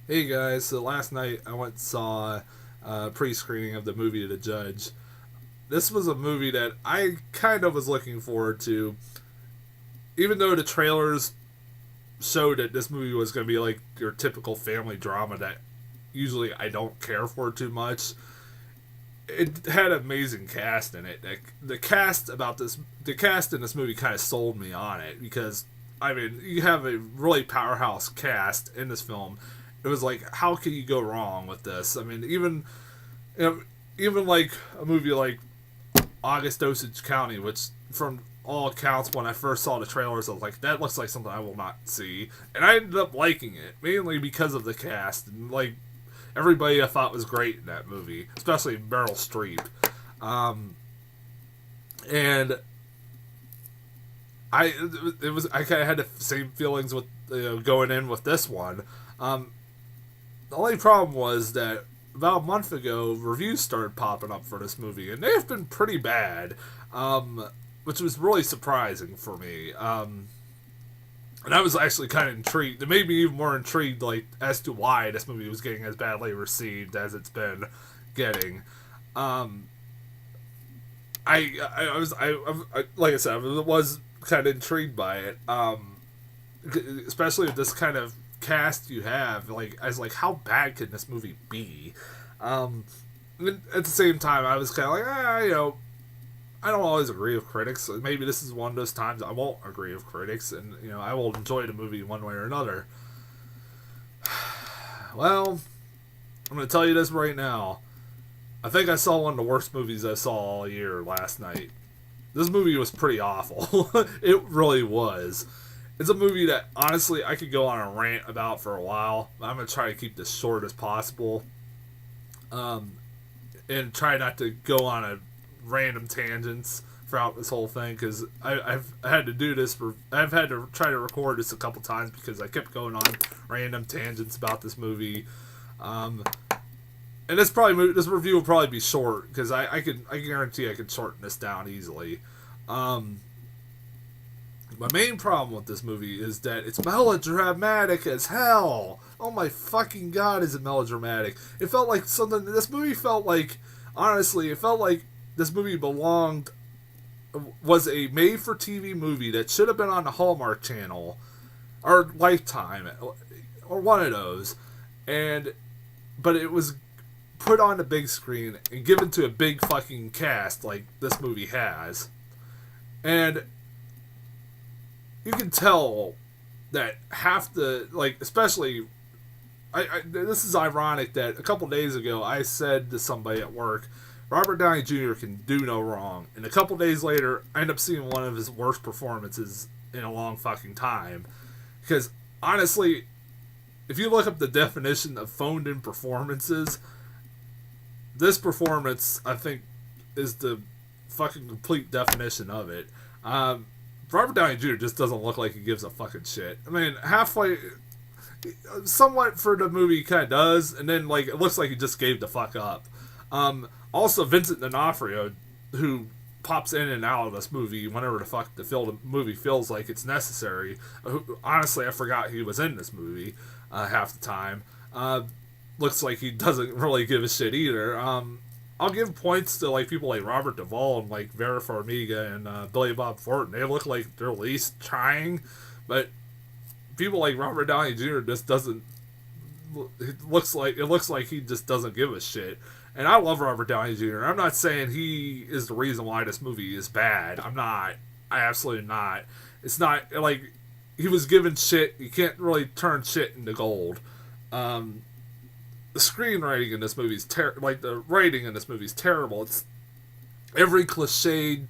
Hey guys, so last night I went and saw a pre-screening of the movie The Judge. This was a movie that I kind of was looking forward to, even though the trailers showed that this movie was going to be like your typical family drama that usually I don't care for too much. It had an amazing cast in it. The cast in this movie kind of sold me on it because I mean you have a really powerhouse cast in this film. It was like, how can you go wrong with this? I mean, you know, even like a movie like August Osage County, which from all accounts, when I first saw the trailers, I was like, that looks like something I will not see, and I ended up liking it mainly because of the cast and like everybody I thought was great in that movie, especially Meryl Streep. Um, and I it was I kind of had the same feelings with going in with this one. Um, the only problem was that about a month ago, reviews started popping up for this movie, and they've been pretty bad, um, which was really surprising for me. And I was actually kind of intrigued. It made me even more intrigued, like as to why this movie was getting as badly received as it's been getting. Um, I like I said, I was kind of intrigued by it, especially with this kind of cast you have. Like, I was like, how bad can this movie be? Um, at the same time, I was kind of like, I don't always agree with critics. Maybe this is one of those times I won't agree with critics, and I will enjoy the movie one way or another. Well, I'm gonna tell you this right now. I think I saw one of the worst movies I saw all year last night. This movie was pretty awful. It really was. It's a movie that honestly I could go on a rant about for a while. I'm gonna try to keep this short as possible, um, and try not to go on a random tangents throughout this whole thing because I've had to do this for I've had to try to record this a couple times because I kept going on random tangents about this movie. Um, and this review will probably be short because I guarantee I could shorten this down easily. Um, my main problem with this movie is that it's melodramatic as hell. Oh my fucking god, is it melodramatic? It felt like something. This movie felt like, honestly, it felt like this movie was a made-for-TV movie that should have been on the Hallmark Channel or Lifetime or one of those, and but it was put on the big screen and given to a big fucking cast like this movie has, and you can tell that half the like, especially this is ironic that a couple days ago I said to somebody at work, Robert Downey Jr. can do no wrong, and a couple days later I end up seeing one of his worst performances in a long fucking time. Because honestly, if you look up the definition of phoned in performances, this performance I think is the fucking complete definition of it. Robert Downey Jr. just doesn't look like he gives a fucking shit. I mean, halfway, somewhat for the movie, he kind of does, and then like it looks like he just gave the fuck up. Also, Vincent D'Onofrio, who pops in and out of this movie whenever the fuck the movie feels like it's necessary. Honestly, I forgot he was in this movie half the time. Looks like he doesn't really give a shit either. I'll give points to like people like Robert Duvall and like Vera Farmiga and Billy Bob Thornton. They look like they're at least trying, but people like Robert Downey Jr. just doesn't. It looks like he just doesn't give a shit. And I love Robert Downey Jr. I'm not saying he is the reason why this movie is bad. I'm not. I absolutely not. It's not like he was given shit. You can't really turn shit into gold. Um, the screenwriting in this movie is like the writing in this movie is terrible. It's every cliched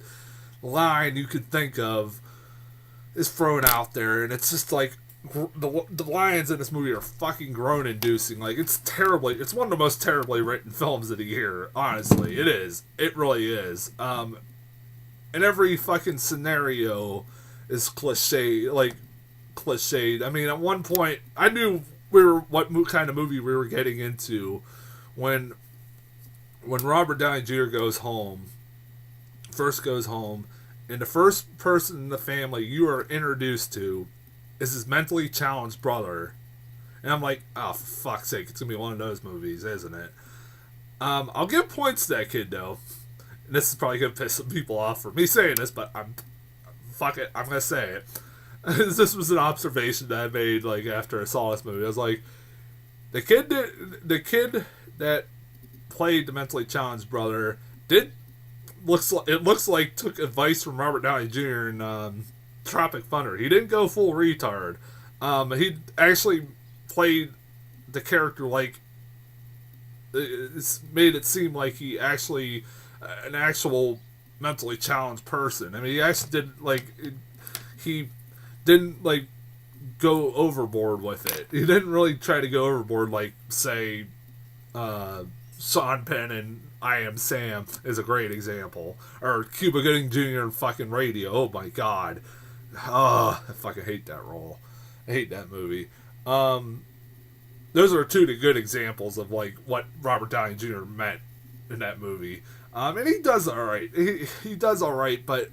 line you could think of is thrown out there, and it's just like the lines in this movie are fucking groan inducing. Like, it's terribly. It's one of the most terribly written films of the year. Honestly, it is. It really is. And every fucking scenario is cliched. I mean, at one point, I knew what kind of movie we were getting into when Robert Downey Jr. first goes home, and the first person in the family you are introduced to is his mentally challenged brother, And I'm like, oh, for fuck's sake, it's gonna be one of those movies, isn't it? I'll give points to that kid though. And this is probably gonna piss some people off for me saying this, but fuck it, I'm gonna say it. This was an observation that I made like after I saw this movie. I was like, the kid that played the mentally challenged brother looks like took advice from Robert Downey Jr. in Tropic Thunder. He didn't go full retard. He actually played the character like it's made it seem like he actually an actual mentally challenged person. I mean, he actually did like he didn't like go overboard with it. He didn't really try to go overboard like say Sean Penn and I Am Sam is a great example, or Cuba Gooding Jr. in fucking Radio. Oh my god, I fucking hate that role. I hate that movie. Those are two good examples of like what Robert Downey Jr. meant in that movie. And he does all right. He does all right, but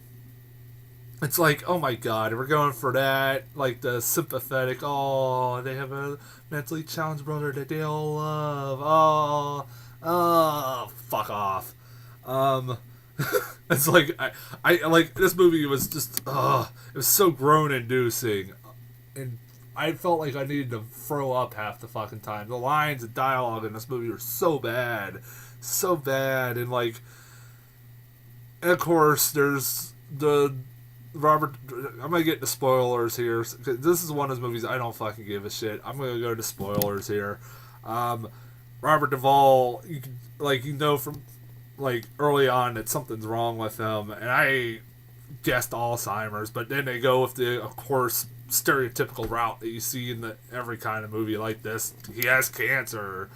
it's like, oh my god, we're going for that, like the sympathetic. Oh, they have a mentally challenged brother that they all love. Oh, fuck off. It's like I like this movie was just it was so groan inducing, and I felt like I needed to throw up half the fucking time. The lines and dialogue in this movie were so bad, and like, and of course there's the Robert. I'm gonna get into spoilers here. This is one of those movies I don't fucking give a shit. I'm gonna go to spoilers here. Robert Duvall, you know from like early on that something's wrong with him, and I guessed Alzheimer's, but then they go with the, of course, stereotypical route that you see in every kind of movie like this. He has cancer.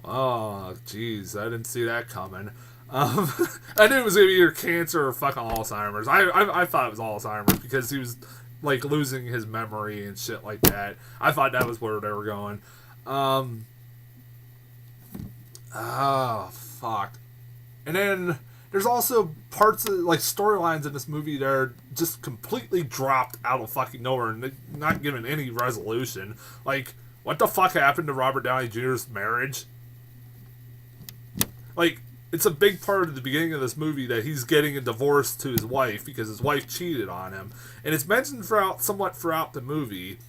Oh, jeez, I didn't see that coming. I knew it was gonna be either cancer or fucking Alzheimer's. I thought it was Alzheimer's because he was like losing his memory and shit like that. I thought that was where they were going. Oh, fuck. And then there's also parts of, like, storylines in this movie that are just completely dropped out of fucking nowhere and not given any resolution. Like, what the fuck happened to Robert Downey Jr.'s marriage? Like, it's a big part of the beginning of this movie that he's getting a divorce to his wife because his wife cheated on him. And it's mentioned somewhat throughout the movie.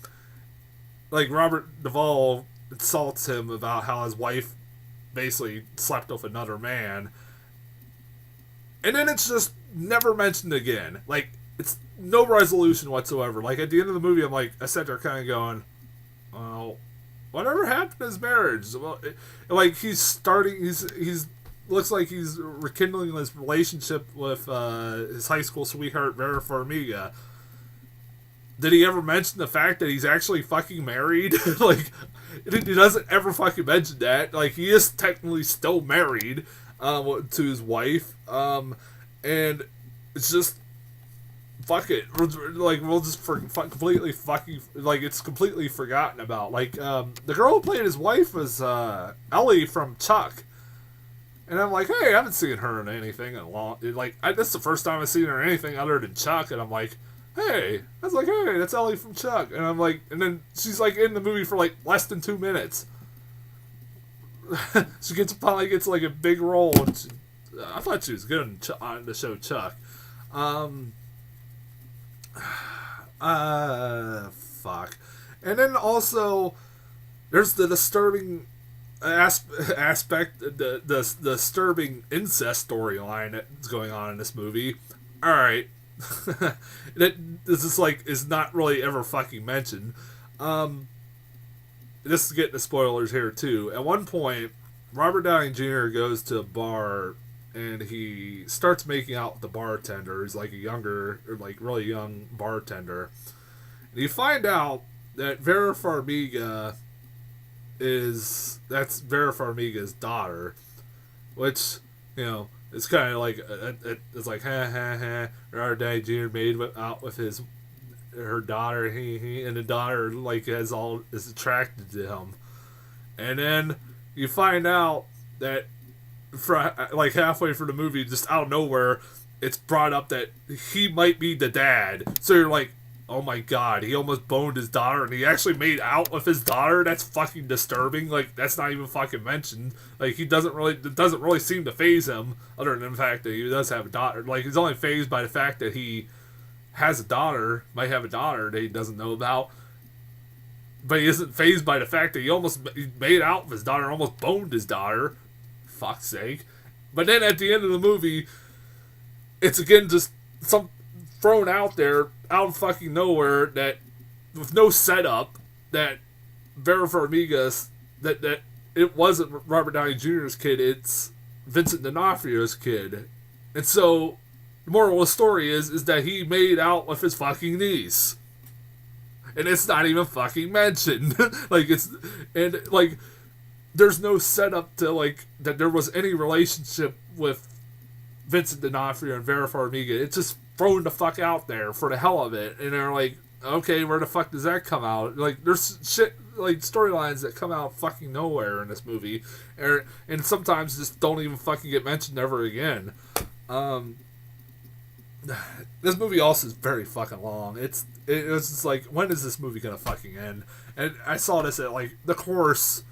Like, Robert Duvall insults him about how his wife basically slept with another man. And then it's just never mentioned again. Like, it's no resolution whatsoever. Like, at the end of the movie, I sat there kind of going, well, whatever happened to his marriage? Well, he's looks like he's rekindling his relationship with his high school sweetheart, Vera Farmiga. Did he ever mention the fact that he's actually fucking married? Like, he doesn't ever fucking mention that. Like, he is technically still married to his wife. And it's just, fuck it. We'll just completely fucking, like, it's completely forgotten about. Like, the girl who played his wife was Ellie from Chuck. And I'm like, hey, I haven't seen her in anything in a long... Like, this is the first time I've seen her in anything other than Chuck, and I'm like, hey. I was like, hey, that's Ellie from Chuck. And I'm like... And then she's, like, in the movie for, like, less than 2 minutes. She finally gets, like, a big role. And I thought she was good on the show Chuck. Fuck. And then also, there's the disturbing... aspect, the disturbing incest storyline that's going on in this movie. Alright. This is not really ever fucking mentioned. This is getting the spoilers here too. At one point, Robert Downey Jr. goes to a bar and he starts making out with the bartender. He's like a younger, or like really young bartender. And you find out that Vera Farmiga that's Vera Farmiga's daughter, which, you know, it's kind of like it's like Robert Downey Jr. made out with her daughter, and the daughter like is attracted to him, and then you find out that like halfway through the movie, just out of nowhere, it's brought up that he might be the dad. So you're like, oh my god, he almost boned his daughter and he actually made out with his daughter. That's fucking disturbing. Like, that's not even fucking mentioned. Like, it doesn't really seem to faze him, other than the fact that he does have a daughter. Like, he's only fazed by the fact that he has a daughter, might have a daughter that he doesn't know about. But he isn't fazed by the fact that he made out with his daughter, almost boned his daughter. Fuck's sake. But then at the end of the movie, it's again just some thrown out there, out of fucking nowhere, that with no setup, that Vera Farmiga, that it wasn't Robert Downey Jr.'s kid, it's Vincent D'Onofrio's kid. And so, the moral of the story is that he made out with his fucking niece. And it's not even fucking mentioned. There's no setup to, like, that there was any relationship with Vincent D'Onofrio and Vera Farmiga. It's just thrown the fuck out there for the hell of it. And they're like, okay, where the fuck does that come out? Like, there's shit, like, storylines that come out fucking nowhere in this movie. And sometimes just don't even fucking get mentioned ever again. This movie also is very fucking long. It was just like, when is this movie gonna fucking end? And I saw this at, like, The Course,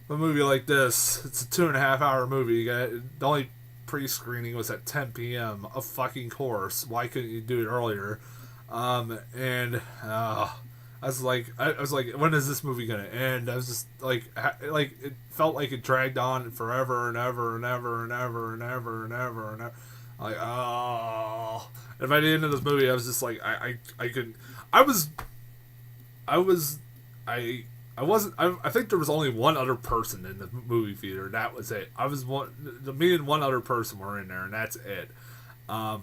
a movie like this. It's a 2.5 hour movie. The only pre-screening was at 10 p.m. Of fucking course. Why couldn't you do it earlier? I was like, when is this movie gonna end? I was just like it felt like it dragged on forever and ever and ever and ever and ever and ever and ever. Like, oh. And by the end of this movie, I was just like, I think there was only one other person in the movie theater. That was it. Me and one other person were in there, and that's it. I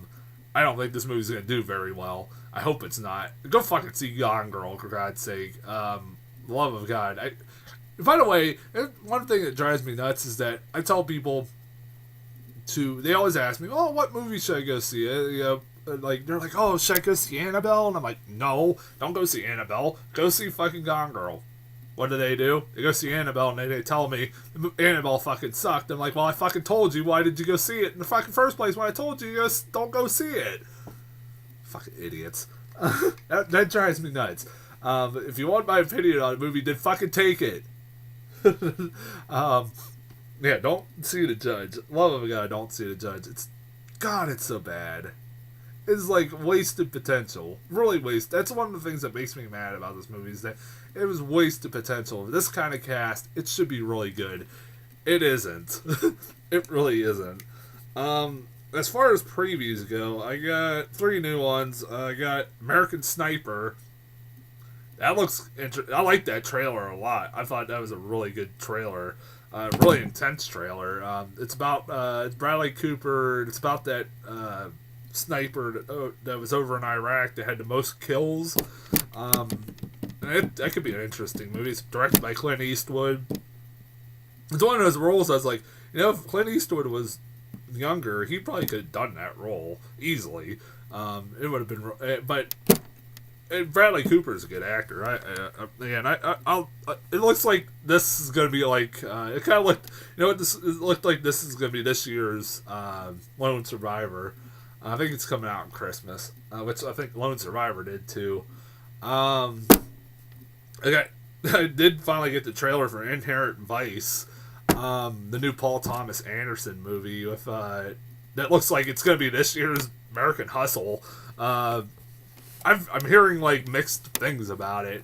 don't think this movie's gonna do very well. I hope it's not. Go fucking see Gone Girl, for God's sake. Love of God. By the way, one thing that drives me nuts is that I tell people they always ask me, oh, what movie should I go see? They're like, oh, should I go see Annabelle? And I'm like, no, don't go see Annabelle. Go see fucking Gone Girl. What do? They go see Annabelle, and they tell me Annabelle fucking sucked. I'm like, well, I fucking told you. Why did you go see it in the fucking first place when I told you don't go see it? Fucking idiots. that drives me nuts. If you want my opinion on a movie, then fucking take it. Yeah, don't see The Judge. Love of God, don't see The Judge. It's so bad. It's like wasted potential. Really wasted. That's one of the things that makes me mad about this movie, is that it was wasted potential. This kind of cast, it should be really good. It isn't. It really isn't. As far as previews go, I got 3 new ones. I got American Sniper. That looks interesting. I like that trailer a lot. I thought that was a really good trailer. Really intense trailer. It's about Bradley Cooper. It's about that sniper that was over in Iraq that had the most kills. That could be an interesting movie. It's directed by Clint Eastwood. It's one of those roles I was like, if Clint Eastwood was younger, he probably could have done that role easily. It would have been, but Bradley Cooper is a good actor. It looks like this is going to be like, it kind of looked, it looked like this is going to be this year's Lone Survivor. I think it's coming out on Christmas, which I think Lone Survivor did too. I did finally get the trailer for Inherent Vice, the new Paul Thomas Anderson movie with that looks like it's going to be this year's American Hustle. I'm hearing like mixed things about it.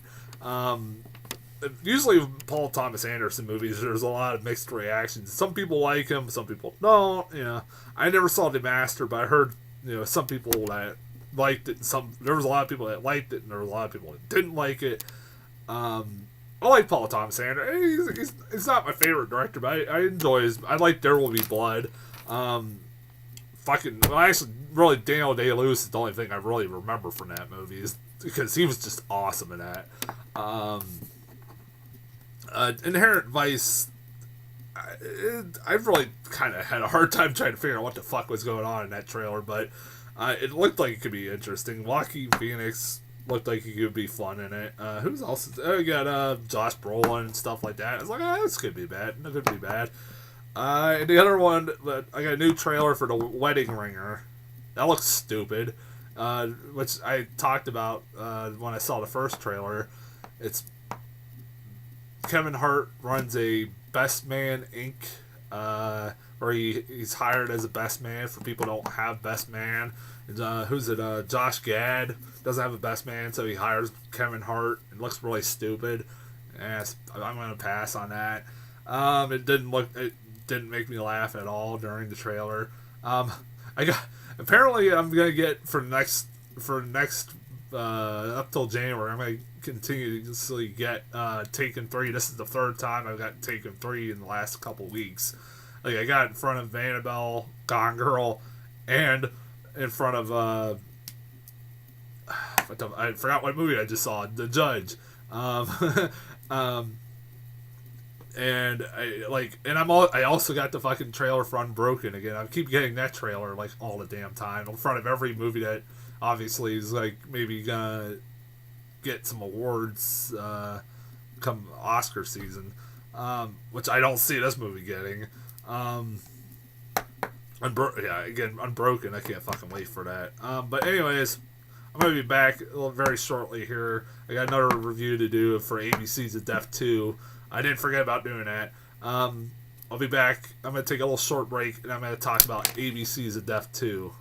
Usually with Paul Thomas Anderson movies, there's a lot of mixed reactions. Some people like him, some people don't. I never saw The Master, but I heard some people that liked it. There was a lot of people that liked it, and there was a lot of people that didn't like it. I like Paul Thomas Anderson. He's not my favorite director, but I enjoy I like There Will Be Blood. Really, Daniel Day-Lewis is the only thing I really remember from that movie, is because he was just awesome in that. Inherent Vice, I really kind of had a hard time trying to figure out what the fuck was going on in that trailer, but it looked like it could be interesting. Joaquin Phoenix looked like he could be fun in it. Who's else? We got Josh Brolin and stuff like that. I was like, this could be bad. It could be bad. And the other one, I got a new trailer for The Wedding Ringer. That looks stupid. which I talked about when I saw the first trailer. It's Kevin Hart runs a Best Man Inc. Where he's hired as a best man for people who don't have best man. Who's it? Josh Gad doesn't have a best man, so he hires Kevin Hart. It looks really stupid. I'm gonna pass on that. It didn't make me laugh at all during the trailer. Apparently I'm gonna get for next up till January. I'm gonna continuously get Taken 3. This is the third time I've got Taken 3 in the last couple weeks. Like, I got in front of Annabelle, Gone Girl, and in front of I forgot what movie I just saw, The Judge. And I also got the fucking trailer for Unbroken again. I keep getting that trailer like all the damn time in front of every movie that obviously is like maybe gonna get some awards come Oscar season, which I don't see this movie getting. Unbroken. I can't fucking wait for that. But anyways, I'm gonna be back very shortly here. I got another review to do for ABC's of Death 2. I didn't forget about doing that. I'll be back. I'm gonna take a little short break, and I'm gonna talk about ABC's of Death 2.